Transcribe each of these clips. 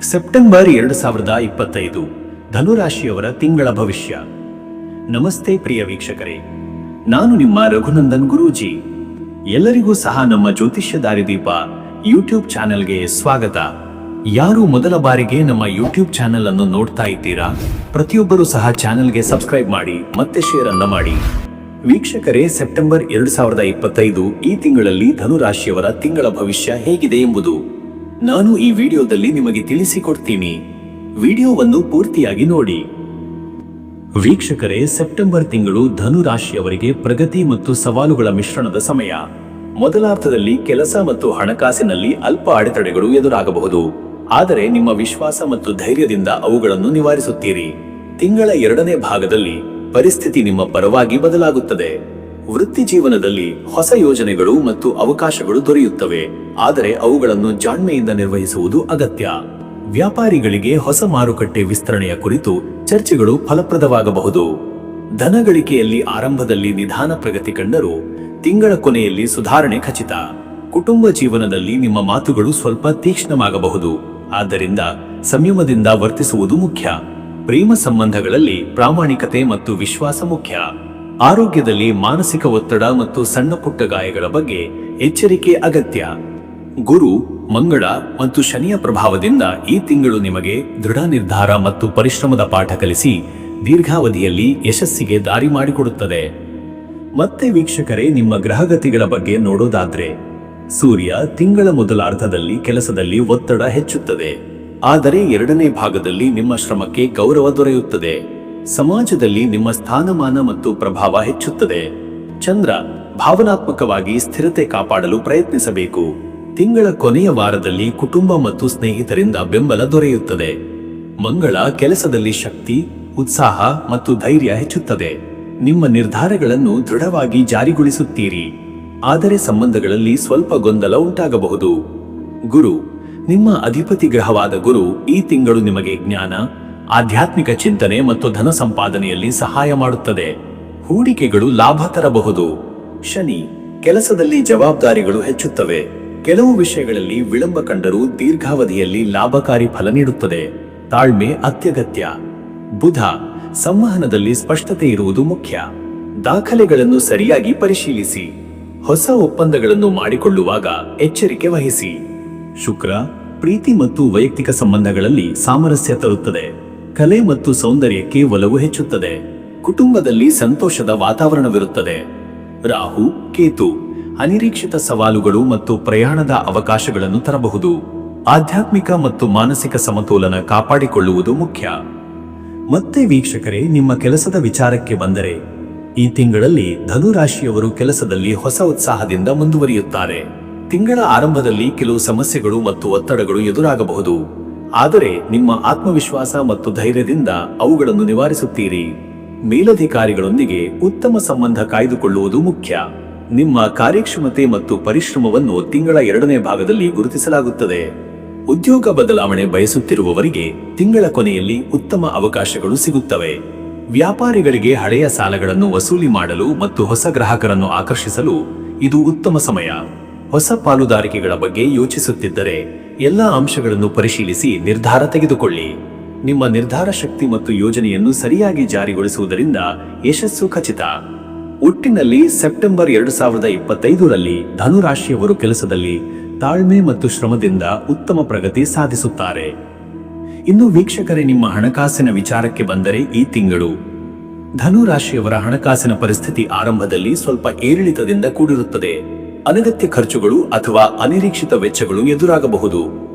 September 2025 ಧನುರಾಶಿಯವರ ತಿಂಗಳ ಭವಿಷ್ಯ. ನಮಸ್ತೆ ಪ್ರಿಯ ವೀಕ್ಷಕರೇ, ನಾನು ನಿಮ್ಮ ರಘುನಂದನ್ ಗುರೂಜಿ. ಎಲ್ಲರಿಗೂ ಸಹ ನಮ್ಮ ಜ್ಯೋತಿಷ್ಯ ದಾರಿದೀಪ ಯೂಟ್ಯೂಬ್ ಚಾನೆಲ್ಗೆ ಸ್ವಾಗತ. ಯಾರು ಮೊದಲ ಬಾರಿಗೆ ನಮ್ಮ ಯೂಟ್ಯೂಬ್ ಚಾನೆಲ್ ಅನ್ನು ನೋಡ್ತಾ ಇದ್ದೀರಾ, ಪ್ರತಿಯೊಬ್ಬರೂ ಸಹ ಚಾನೆಲ್ಗೆ ಸಬ್ಸ್ಕ್ರೈಬ್ ಮಾಡಿ ಮತ್ತೆ ಶೇರ್ ಅನ್ನ ಮಾಡಿ. ವೀಕ್ಷಕರೇ, ಸೆಪ್ಟೆಂಬರ್ 2025 ಈ ತಿಂಗಳಲ್ಲಿ ಧನುರಾಶಿಯವರ ತಿಂಗಳ ಭವಿಷ್ಯ ಹೇಗಿದೆ ಎಂಬುದು ನಾನು ಈ ವಿಡಿಯೋದಲ್ಲಿ ನಿಮಗೆ ತಿಳಿಸಿಕೊಡ್ತೀನಿ. ವಿಡಿಯೋವನ್ನು ಪೂರ್ತಿಯಾಗಿ ನೋಡಿ. ವೀಕ್ಷಕರೇ, ಸೆಪ್ಟೆಂಬರ್ ತಿಂಗಳು ಧನುರಾಶಿಯವರಿಗೆ ಪ್ರಗತಿ ಮತ್ತು ಸವಾಲುಗಳ ಮಿಶ್ರಣದ ಸಮಯ. ಮೊದಲಾರ್ಧದಲ್ಲಿ ಕೆಲಸ ಮತ್ತು ಹಣಕಾಸಿನಲ್ಲಿ ಅಲ್ಪ ಅಡೆತಡೆಗಳು ಎದುರಾಗಬಹುದು, ಆದರೆ ನಿಮ್ಮ ವಿಶ್ವಾಸ ಮತ್ತು ಧೈರ್ಯದಿಂದ ಅವುಗಳನ್ನು ನಿವಾರಿಸುತ್ತೀರಿ. ತಿಂಗಳ ಎರಡನೇ ಭಾಗದಲ್ಲಿ ಪರಿಸ್ಥಿತಿ ನಿಮ್ಮ ಪರವಾಗಿ ಬದಲಾಗುತ್ತದೆ. ವೃತ್ತಿ ಜೀವನದಲ್ಲಿ ಹೊಸ ಯೋಜನೆಗಳು ಮತ್ತು ಅವಕಾಶಗಳು ದೊರೆಯುತ್ತವೆ, ಆದರೆ ಅವುಗಳನ್ನು ಜಾಣ್ಮೆಯಿಂದ ನಿರ್ವಹಿಸುವುದು ಅಗತ್ಯ. ವ್ಯಾಪಾರಿಗಳಿಗೆ ಹೊಸ ಮಾರುಕಟ್ಟೆ ವಿಸ್ತರಣೆಯ ಕುರಿತು ಚರ್ಚೆಗಳು ಫಲಪ್ರದವಾಗಬಹುದು. ಧನಗಳಿಕೆಯಲ್ಲಿ ಆರಂಭದಲ್ಲಿ ನಿಧಾನ ಪ್ರಗತಿ ಕಂಡರೂ ತಿಂಗಳ ಕೊನೆಯಲ್ಲಿ ಸುಧಾರಣೆ ಖಚಿತ. ಕುಟುಂಬ ಜೀವನದಲ್ಲಿ ನಿಮ್ಮ ಮಾತುಗಳು ಸ್ವಲ್ಪ ತೀಕ್ಷ್ಣವಾಗಬಹುದು, ಆದ್ದರಿಂದ ಸಂಯಮದಿಂದ ವರ್ತಿಸುವುದು ಮುಖ್ಯ. ಪ್ರೇಮ ಸಂಬಂಧಗಳಲ್ಲಿ ಪ್ರಾಮಾಣಿಕತೆ ಮತ್ತು ವಿಶ್ವಾಸ ಮುಖ್ಯ. ಆರೋಗ್ಯದಲ್ಲಿ ಮಾನಸಿಕ ಒತ್ತಡ ಮತ್ತು ಸಣ್ಣ ಪುಟ್ಟ ಗಾಯಗಳ ಬಗ್ಗೆ ಎಚ್ಚರಿಕೆ ಅಗತ್ಯ. ಗುರು, ಮಂಗಳ ಮತ್ತು ಶನಿಯ ಪ್ರಭಾವದಿಂದ ಈ ತಿಂಗಳು ನಿಮಗೆ ದೃಢ ನಿರ್ಧಾರ ಮತ್ತು ಪರಿಶ್ರಮದ ಪಾಠ ಕಲಿಸಿ ದೀರ್ಘಾವಧಿಯಲ್ಲಿ ಯಶಸ್ಸಿಗೆ ದಾರಿ ಮಾಡಿಕೊಡುತ್ತದೆ. ಮತ್ತೆ ವೀಕ್ಷಕರೇ, ನಿಮ್ಮ ಗ್ರಹಗತಿಗಳ ಬಗ್ಗೆ ನೋಡೋದಾದ್ರೆ, ಸೂರ್ಯ ತಿಂಗಳ ಮೊದಲಾರ್ಧದಲ್ಲಿ ಕೆಲಸದಲ್ಲಿ ಒತ್ತಡ ಹೆಚ್ಚುತ್ತದೆ, ಆದರೆ ಎರಡನೇ ಭಾಗದಲ್ಲಿ ನಿಮ್ಮ ಶ್ರಮಕ್ಕೆ ಗೌರವ ದೊರೆಯುತ್ತದೆ. ಸಮಾಜದಲ್ಲಿ ನಿಮ್ಮ ಸ್ಥಾನಮಾನ ಮತ್ತು ಪ್ರಭಾವ ಹೆಚ್ಚುತ್ತದೆ. ಚಂದ್ರ ಭಾವನಾತ್ಮಕವಾಗಿ ಸ್ಥಿರತೆ ಕಾಪಾಡಲು ಪ್ರಯತ್ನಿಸಬೇಕು. ತಿಂಗಳ ಕೊನೆಯ ವಾರದಲ್ಲಿ ಕುಟುಂಬ ಮತ್ತು ಸ್ನೇಹಿತರಿಂದ ಬೆಂಬಲ ದೊರೆಯುತ್ತದೆ. ಮಂಗಳ ಕೆಲಸದಲ್ಲಿ ಶಕ್ತಿ, ಉತ್ಸಾಹ ಮತ್ತು ಧೈರ್ಯ ಹೆಚ್ಚುತ್ತದೆ. ನಿಮ್ಮ ನಿರ್ಧಾರಗಳನ್ನು ದೃಢವಾಗಿ ಜಾರಿಗೊಳಿಸುತ್ತೀರಿ, ಆದರೆ ಸಂಬಂಧಗಳಲ್ಲಿ ಸ್ವಲ್ಪ ಗೊಂದಲ ಉಂಟಾಗಬಹುದು. ಗುರು, ನಿಮ್ಮ ಅಧಿಪತಿ ಗ್ರಹವಾದ ಗುರು ಈ ತಿಂಗಳು ನಿಮಗೆ ಜ್ಞಾನ, ಆಧ್ಯಾತ್ಮಿಕ ಚಿಂತನೆ ಮತ್ತು ಧನ ಸಂಪಾದನೆಯಲ್ಲಿ ಸಹಾಯ ಮಾಡುತ್ತದೆ. ಹೂಡಿಕೆಗಳು ಲಾಭ ತರಬಹುದು. ಶನಿ ಕೆಲಸದಲ್ಲಿ ಜವಾಬ್ದಾರಿಗಳು ಹೆಚ್ಚುತ್ತವೆ, ಕೆಲವು ವಿಷಯಗಳಲ್ಲಿ ವಿಳಂಬ ಕಂಡರೂ ದೀರ್ಘಾವಧಿಯಲ್ಲಿ ಲಾಭಕಾರಿ ಫಲ ನೀಡುತ್ತದೆ. ತಾಳ್ಮೆ ಅತ್ಯಗತ್ಯ. ಬುಧ ಸಂವಹನದಲ್ಲಿ ಸ್ಪಷ್ಟತೆ ಇರುವುದು ಮುಖ್ಯ. ದಾಖಲೆಗಳನ್ನು ಸರಿಯಾಗಿ ಪರಿಶೀಲಿಸಿ. ಹೊಸ ಒಪ್ಪಂದಗಳನ್ನು ಮಾಡಿಕೊಳ್ಳುವಾಗ ಎಚ್ಚರಿಕೆ ವಹಿಸಿ. ಶುಕ್ರ ಪ್ರೀತಿ ಮತ್ತು ವೈಯಕ್ತಿಕ ಸಂಬಂಧಗಳಲ್ಲಿ ಸಾಮರಸ್ಯ ತರುತ್ತದೆ. ಕಲೆ ಮತ್ತು ಸೌಂದರ್ಯಕ್ಕೆ ಒಲವು ಹೆಚ್ಚುತ್ತದೆ. ಕುಟುಂಬದಲ್ಲಿ ಸಂತೋಷದ ವಾತಾವರಣವಿರುತ್ತದೆ. ರಾಹು ಕೇತು ಅನಿರೀಕ್ಷಿತ ಸವಾಲುಗಳು ಮತ್ತು ಪ್ರಯಾಣದ ಅವಕಾಶಗಳನ್ನು ತರಬಹುದು. ಆಧ್ಯಾತ್ಮಿಕ ಮತ್ತು ಮಾನಸಿಕ ಸಮತೋಲನ ಕಾಪಾಡಿಕೊಳ್ಳುವುದು ಮುಖ್ಯ. ಮತ್ತೆ ವೀಕ್ಷಕರೇ, ನಿಮ್ಮ ಕೆಲಸದ ವಿಚಾರಕ್ಕೆ ಬಂದರೆ, ಈ ತಿಂಗಳಲ್ಲಿ ಧನುರಾಶಿಯವರು ಕೆಲಸದಲ್ಲಿ ಹೊಸ ಉತ್ಸಾಹದಿಂದ ಮುಂದುವರಿಯುತ್ತಾರೆ. ತಿಂಗಳ ಆರಂಭದಲ್ಲಿ ಕೆಲವು ಸಮಸ್ಯೆಗಳು ಮತ್ತು ಒತ್ತಡಗಳು ಎದುರಾಗಬಹುದು, ಆದರೆ ನಿಮ್ಮ ಆತ್ಮವಿಶ್ವಾಸ ಮತ್ತು ಧೈರ್ಯದಿಂದ ಅವುಗಳನ್ನು ನಿವಾರಿಸುತ್ತೀರಿ. ಮೇಲಧಿಕಾರಿಗಳೊಂದಿಗೆ ಉತ್ತಮ ಸಂಬಂಧ ಕಾಯ್ದುಕೊಳ್ಳುವುದು ಮುಖ್ಯ. ನಿಮ್ಮ ಕಾರ್ಯಕ್ಷಮತೆ ಮತ್ತು ಪರಿಶ್ರಮವನ್ನು ತಿಂಗಳ ಎರಡನೇ ಭಾಗದಲ್ಲಿ ಗುರುತಿಸಲಾಗುತ್ತದೆ. ಉದ್ಯೋಗ ಬದಲಾವಣೆ ಬಯಸುತ್ತಿರುವವರಿಗೆ ತಿಂಗಳ ಕೊನೆಯಲ್ಲಿ ಉತ್ತಮ ಅವಕಾಶಗಳು ಸಿಗುತ್ತವೆ. ವ್ಯಾಪಾರಿಗಳಿಗೆ ಹಳೆಯ ಸಾಲಗಳನ್ನು ವಸೂಲಿ ಮಾಡಲು ಮತ್ತು ಹೊಸ ಗ್ರಾಹಕರನ್ನು ಆಕರ್ಷಿಸಲು ಇದು ಉತ್ತಮ ಸಮಯ. ಹೊಸ ಪಾಲುದಾರಿಕೆಗಳ ಬಗ್ಗೆ ಯೋಚಿಸುತ್ತಿದ್ದರೆ ಎಲ್ಲ ಅಂಶಗಳನ್ನು ಪರಿಶೀಲಿಸಿ ನಿರ್ಧಾರ ತೆಗೆದುಕೊಳ್ಳಿ. ನಿಮ್ಮ ನಿರ್ಧಾರ ಶಕ್ತಿ ಮತ್ತು ಯೋಜನೆಯನ್ನು ಸರಿಯಾಗಿ ಜಾರಿಗೊಳಿಸುವುದರಿಂದ ಯಶಸ್ಸು ಖಚಿತ. ಒಟ್ಟಿನಲ್ಲಿ ಸೆಪ್ಟೆಂಬರ್ 2025ರಲ್ಲಿ ಧನುರಾಶಿಯವರು ಕೆಲಸದಲ್ಲಿ ತಾಳ್ಮೆ ಮತ್ತು ಶ್ರಮದಿಂದ ಉತ್ತಮ ಪ್ರಗತಿ ಸಾಧಿಸುತ್ತಾರೆ. ಇನ್ನು ವೀಕ್ಷಕರೇ, ನಿಮ್ಮ ಹಣಕಾಸಿನ ವಿಚಾರಕ್ಕೆ ಬಂದರೆ, ಈ ತಿಂಗಳು ಧನುರಾಶಿಯವರ ಹಣಕಾಸಿನ ಪರಿಸ್ಥಿತಿ ಆರಂಭದಲ್ಲಿ ಸ್ವಲ್ಪ ಏರಿಳಿತದಿಂದ ಕೂಡಿರುತ್ತದೆ. ಅನಗತ್ಯ ಖರ್ಚುಗಳು ಅಥವಾ ಅನಿರೀಕ್ಷಿತ ವೆಚ್ಚಗಳು ಎದುರಾಗಬಹುದು,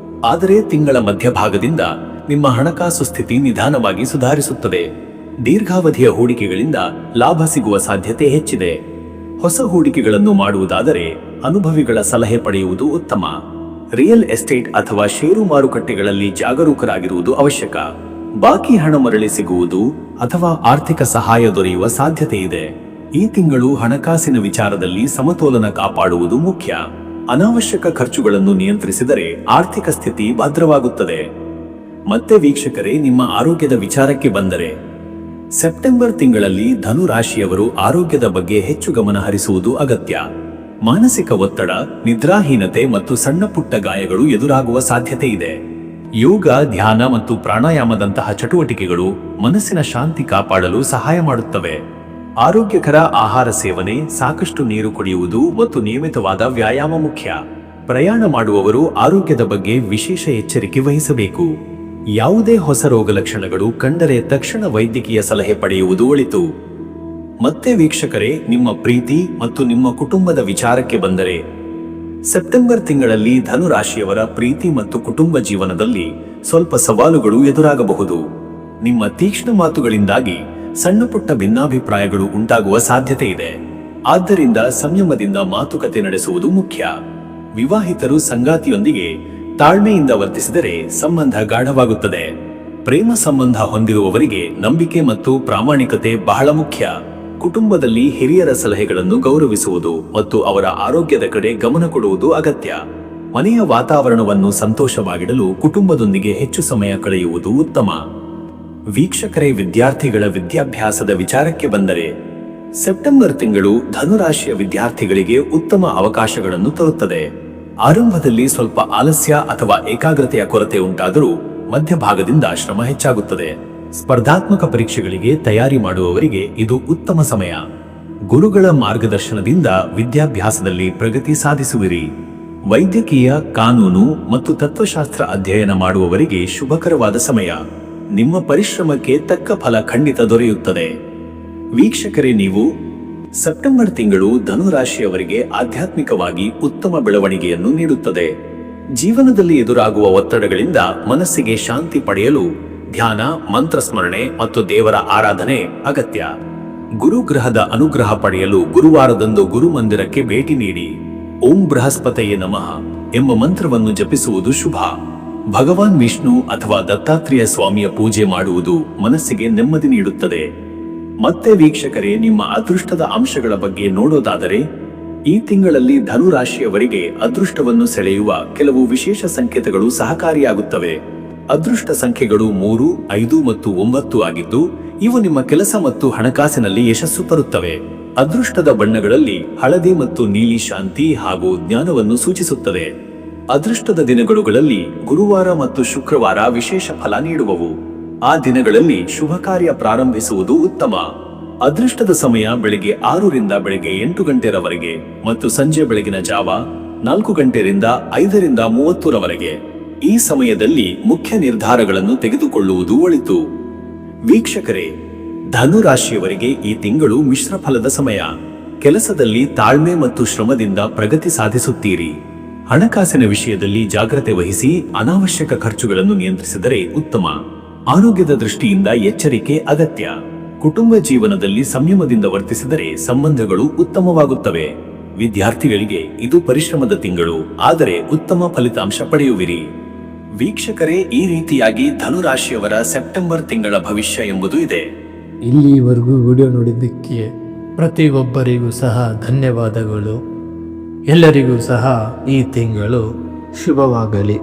ಆದರೆ ತಿಂಗಳ ಮಧ್ಯಭಾಗದಿಂದ ನಿಮ್ಮ ಹಣಕಾಸು ಸ್ಥಿತಿ ನಿಧಾನವಾಗಿ ಸುಧಾರಿಸುತ್ತದೆ. ದೀರ್ಘಾವಧಿಯ ಹೂಡಿಕೆಗಳಿಂದ ಲಾಭ ಸಿಗುವ ಸಾಧ್ಯತೆ ಹೆಚ್ಚಿದೆ. ಹೊಸ ಹೂಡಿಕೆಗಳನ್ನು ಮಾಡುವುದಾದರೆ ಅನುಭವಿಗಳ ಸಲಹೆ ಪಡೆಯುವುದು ಉತ್ತಮ. ರಿಯಲ್ ಎಸ್ಟೇಟ್ ಅಥವಾ ಷೇರು ಮಾರುಕಟ್ಟೆಗಳಲ್ಲಿ ಜಾಗರೂಕರಾಗಿರುವುದು ಅವಶ್ಯಕ. ಬಾಕಿ ಹಣ ಮರಳಿ ಸಿಗುವುದು ಅಥವಾ ಆರ್ಥಿಕ ಸಹಾಯ ದೊರೆಯುವ ಸಾಧ್ಯತೆ ಇದೆ. ಈ ತಿಂಗಳು ಹಣಕಾಸಿನ ವಿಚಾರದಲ್ಲಿ ಸಮತೋಲನ ಕಾಪಾಡುವುದು ಮುಖ್ಯ. ಅನಾವಶ್ಯಕ ಖರ್ಚುಗಳನ್ನು ನಿಯಂತ್ರಿಸಿದರೆ ಆರ್ಥಿಕ ಸ್ಥಿತಿ ಭದ್ರವಾಗುತ್ತದೆ. ಮತ್ತೆ ವೀಕ್ಷಕರೇ, ನಿಮ್ಮ ಆರೋಗ್ಯದ ವಿಚಾರಕ್ಕೆ ಬಂದರೆ, ಸೆಪ್ಟೆಂಬರ್ ತಿಂಗಳಲ್ಲಿ ಧನುರಾಶಿಯವರು ಆರೋಗ್ಯದ ಬಗ್ಗೆ ಹೆಚ್ಚು ಗಮನ ಹರಿಸುವುದು ಅಗತ್ಯ. ಮಾನಸಿಕ ಒತ್ತಡ, ನಿದ್ರಾಹೀನತೆ ಮತ್ತು ಸಣ್ಣ ಪುಟ್ಟ ಗಾಯಗಳು ಎದುರಾಗುವ ಸಾಧ್ಯತೆ ಇದೆ. ಯೋಗ, ಧ್ಯಾನ ಮತ್ತು ಪ್ರಾಣಾಯಾಮದಂತಹ ಚಟುವಟಿಕೆಗಳು ಮನಸ್ಸಿನ ಶಾಂತಿ ಕಾಪಾಡಲು ಸಹಾಯ ಮಾಡುತ್ತವೆ. ಆರೋಗ್ಯಕರ ಆಹಾರ ಸೇವನೆ, ಸಾಕಷ್ಟು ನೀರು ಕುಡಿಯುವುದು ಮತ್ತು ನಿಯಮಿತವಾದ ವ್ಯಾಯಾಮ ಮುಖ್ಯ. ಪ್ರಯಾಣ ಮಾಡುವವರು ಆರೋಗ್ಯದ ಬಗ್ಗೆ ವಿಶೇಷ ಎಚ್ಚರಿಕೆ ವಹಿಸಬೇಕು. ಯಾವುದೇ ಹೊಸ ರೋಗ ಲಕ್ಷಣಗಳು ಕಂಡರೆ ತಕ್ಷಣ ವೈದ್ಯಕೀಯ ಸಲಹೆ ಪಡೆಯುವುದು ಒಳಿತು. ಮತ್ತೆ ವೀಕ್ಷಕರೇ, ನಿಮ್ಮ ಪ್ರೀತಿ ಮತ್ತು ನಿಮ್ಮ ಕುಟುಂಬದ ವಿಚಾರಕ್ಕೆ ಬಂದರೆ, ಸೆಪ್ಟೆಂಬರ್ ತಿಂಗಳಲ್ಲಿ ಧನು ರಾಶಿಯವರ ಪ್ರೀತಿ ಮತ್ತು ಕುಟುಂಬ ಜೀವನದಲ್ಲಿ ಸ್ವಲ್ಪ ಸವಾಲುಗಳು ಎದುರಾಗಬಹುದು. ನಿಮ್ಮ ತೀಕ್ಷ್ಣ ಮಾತುಗಳಿಂದಾಗಿ ಸಣ್ಣ ಪುಟ್ಟ ಭಿನ್ನಾಭಿಪ್ರಾಯಗಳು ಉಂಟಾಗುವ ಸಾಧ್ಯತೆ ಇದೆ. ಆದ್ದರಿಂದ ಸಂಯಮದಿಂದ ಮಾತುಕತೆ ನಡೆಸುವುದು ಮುಖ್ಯ. ವಿವಾಹಿತರು ಸಂಗಾತಿಯೊಂದಿಗೆ ತಾಳ್ಮೆಯಿಂದ ವರ್ತಿಸಿದರೆ ಸಂಬಂಧ ಗಾಢವಾಗುತ್ತದೆ. ಪ್ರೇಮ ಸಂಬಂಧ ಹೊಂದಿರುವವರಿಗೆ ನಂಬಿಕೆ ಮತ್ತು ಪ್ರಾಮಾಣಿಕತೆ ಬಹಳ ಮುಖ್ಯ. ಕುಟುಂಬದಲ್ಲಿ ಹಿರಿಯರ ಸಲಹೆಗಳನ್ನು ಗೌರವಿಸುವುದು ಮತ್ತು ಅವರ ಆರೋಗ್ಯದ ಕಡೆ ಗಮನ ಕೊಡುವುದು ಅಗತ್ಯ. ಮನೆಯ ವಾತಾವರಣವನ್ನು ಸಂತೋಷವಾಗಿಡಲು ಕುಟುಂಬದೊಂದಿಗೆ ಹೆಚ್ಚು ಸಮಯ ಕಳೆಯುವುದು ಉತ್ತಮ. ವೀಕ್ಷಕರೇ, ವಿದ್ಯಾರ್ಥಿಗಳ ವಿದ್ಯಾಭ್ಯಾಸದ ವಿಚಾರಕ್ಕೆ ಬಂದರೆ, ಸೆಪ್ಟೆಂಬರ್ ತಿಂಗಳು ಧನುರಾಶಿಯ ವಿದ್ಯಾರ್ಥಿಗಳಿಗೆ ಉತ್ತಮ ಅವಕಾಶಗಳನ್ನು ತರುತ್ತದೆ. ಆರಂಭದಲ್ಲಿ ಸ್ವಲ್ಪ ಆಲಸ್ಯ ಅಥವಾ ಏಕಾಗ್ರತೆಯ ಕೊರತೆ ಉಂಟಾದರೂ ಮಧ್ಯಭಾಗದಿಂದ ಶ್ರಮ ಹೆಚ್ಚಾಗುತ್ತದೆ. ಸ್ಪರ್ಧಾತ್ಮಕ ಪರೀಕ್ಷೆಗಳಿಗೆ ತಯಾರಿ ಮಾಡುವವರಿಗೆ ಇದು ಉತ್ತಮ ಸಮಯ. ಗುರುಗಳ ಮಾರ್ಗದರ್ಶನದಿಂದ ವಿದ್ಯಾಭ್ಯಾಸದಲ್ಲಿ ಪ್ರಗತಿ ಸಾಧಿಸುವಿರಿ. ವೈದ್ಯಕೀಯ, ಕಾನೂನು ಮತ್ತು ತತ್ವಶಾಸ್ತ್ರ ಅಧ್ಯಯನ ಮಾಡುವವರಿಗೆ ಶುಭಕರವಾದ ಸಮಯ. ನಿಮ್ಮ ಪರಿಶ್ರಮಕ್ಕೆ ತಕ್ಕ ಫಲ ಖಂಡಿತ ದೊರೆಯುತ್ತದೆ. ವೀಕ್ಷಕರೇ, ನೀವು ಸೆಪ್ಟೆಂಬರ್ ತಿಂಗಳು ಧನುರಾಶಿಯವರಿಗೆ ಆಧ್ಯಾತ್ಮಿಕವಾಗಿ ಉತ್ತಮ ಬೆಳವಣಿಗೆಯನ್ನು ನೀಡುತ್ತದೆ. ಜೀವನದಲ್ಲಿ ಎದುರಾಗುವ ಒತ್ತಡಗಳಿಂದ ಮನಸ್ಸಿಗೆ ಶಾಂತಿ ಪಡೆಯಲು ಧ್ಯಾನ, ಮಂತ್ರಸ್ಮರಣೆ ಮತ್ತು ದೇವರ ಆರಾಧನೆ ಅಗತ್ಯ. ಗುರುಗ್ರಹದ ಅನುಗ್ರಹ ಪಡೆಯಲು ಗುರುವಾರದಂದು ಗುರುಮಂದಿರಕ್ಕೆ ಭೇಟಿ ನೀಡಿ ಓಂ ಬೃಹಸ್ಪತಯೇ ನಮಃ ಎಂಬ ಮಂತ್ರವನ್ನು ಜಪಿಸುವುದು ಶುಭ. ಭಗವಾನ್ ವಿಷ್ಣು ಅಥವಾ ದತ್ತಾತ್ರೇಯ ಸ್ವಾಮಿಯ ಪೂಜೆ ಮಾಡುವುದು ಮನಸ್ಸಿಗೆ ನೆಮ್ಮದಿ ನೀಡುತ್ತದೆ. ಮತ್ತೆ ವೀಕ್ಷಕರೇ, ನಿಮ್ಮ ಅದೃಷ್ಟದ ಅಂಶಗಳ ಬಗ್ಗೆ ನೋಡೋದಾದರೆ, ಈ ತಿಂಗಳಲ್ಲಿ ಧನುರಾಶಿಯವರಿಗೆ ಅದೃಷ್ಟವನ್ನು ಸೆಳೆಯುವ ಕೆಲವು ವಿಶೇಷ ಸಂಕೇತಗಳು ಸಹಕಾರಿಯಾಗುತ್ತವೆ. ಅದೃಷ್ಟ ಸಂಖ್ಯೆಗಳು 3, 5 ಮತ್ತು 9 ಆಗಿದ್ದು, ಇವು ನಿಮ್ಮ ಕೆಲಸ ಮತ್ತು ಹಣಕಾಸಿನಲ್ಲಿ ಯಶಸ್ಸು ತರುತ್ತವೆ. ಅದೃಷ್ಟದ ಬಣ್ಣಗಳಲ್ಲಿ ಹಳದಿ ಮತ್ತು ನೀಲಿ ಶಾಂತಿ ಹಾಗೂ ಜ್ಞಾನವನ್ನು ಸೂಚಿಸುತ್ತದೆ. ಅದೃಷ್ಟದ ದಿನಗಳುಗಳಲ್ಲಿ ಗುರುವಾರ ಮತ್ತು ಶುಕ್ರವಾರ ವಿಶೇಷ ಫಲ ನೀಡುವವು. ಆ ದಿನಗಳಲ್ಲಿ ಶುಭ ಕಾರ್ಯ ಪ್ರಾರಂಭಿಸುವುದು ಉತ್ತಮ. ಅದೃಷ್ಟದ ಸಮಯ ಬೆಳಿಗ್ಗೆ 6 ರಿಂದ ಬೆಳಿಗ್ಗೆ 8 ಗಂಟೆರವರೆಗೆ ಮತ್ತು ಸಂಜೆ ಬೆಳಗಿನ ಜಾವ 4 ಗಂಟೆಯಿಂದ 5 ರಿಂದ 30 ರವರೆಗೆ. ಈ ಸಮಯದಲ್ಲಿ ಮುಖ್ಯ ನಿರ್ಧಾರಗಳನ್ನು ತೆಗೆದುಕೊಳ್ಳುವುದು ಒಳಿತು. ವೀಕ್ಷಕರೇ, ಧನುರಾಶಿಯವರಿಗೆ ಈ ತಿಂಗಳು ಮಿಶ್ರ ಫಲದ ಸಮಯ. ಕೆಲಸದಲ್ಲಿ ತಾಳ್ಮೆ ಮತ್ತು ಶ್ರಮದಿಂದ ಪ್ರಗತಿ ಸಾಧಿಸುತ್ತೀರಿ. ಹಣಕಾಸಿನ ವಿಷಯದಲ್ಲಿ ಜಾಗ್ರತೆ ವಹಿಸಿ ಅನಾವಶ್ಯಕ ಖರ್ಚುಗಳನ್ನು ನಿಯಂತ್ರಿಸಿದರೆ ಉತ್ತಮ. ಆರೋಗ್ಯದ ದೃಷ್ಟಿಯಿಂದ ಎಚ್ಚರಿಕೆ ಅಗತ್ಯ. ಕುಟುಂಬ ಜೀವನದಲ್ಲಿ ಸಂಯಮದಿಂದ ವರ್ತಿಸಿದರೆ ಸಂಬಂಧಗಳು ಉತ್ತಮವಾಗುತ್ತವೆ. ವಿದ್ಯಾರ್ಥಿಗಳಿಗೆ ಇದು ಪರಿಶ್ರಮದ ತಿಂಗಳು, ಆದರೆ ಉತ್ತಮ ಫಲಿತಾಂಶ ಪಡೆಯುವಿರಿ. ವೀಕ್ಷಕರೇ, ಈ ರೀತಿಯಾಗಿ ಧನುರಾಶಿಯವರ ಸೆಪ್ಟೆಂಬರ್ ತಿಂಗಳ ಭವಿಷ್ಯ ಎಂಬುದು ಇದೆ. ಇಲ್ಲಿವರೆಗೂ ವಿಡಿಯೋ ನೋಡಿದ್ದಕ್ಕೆ ಪ್ರತಿಯೊಬ್ಬರಿಗೂ ಸಹ ಧನ್ಯವಾದಗಳು. ಎಲ್ಲರಿಗೂ ಸಹ ಈ ತಿಂಗಳು ಶುಭವಾಗಲಿ.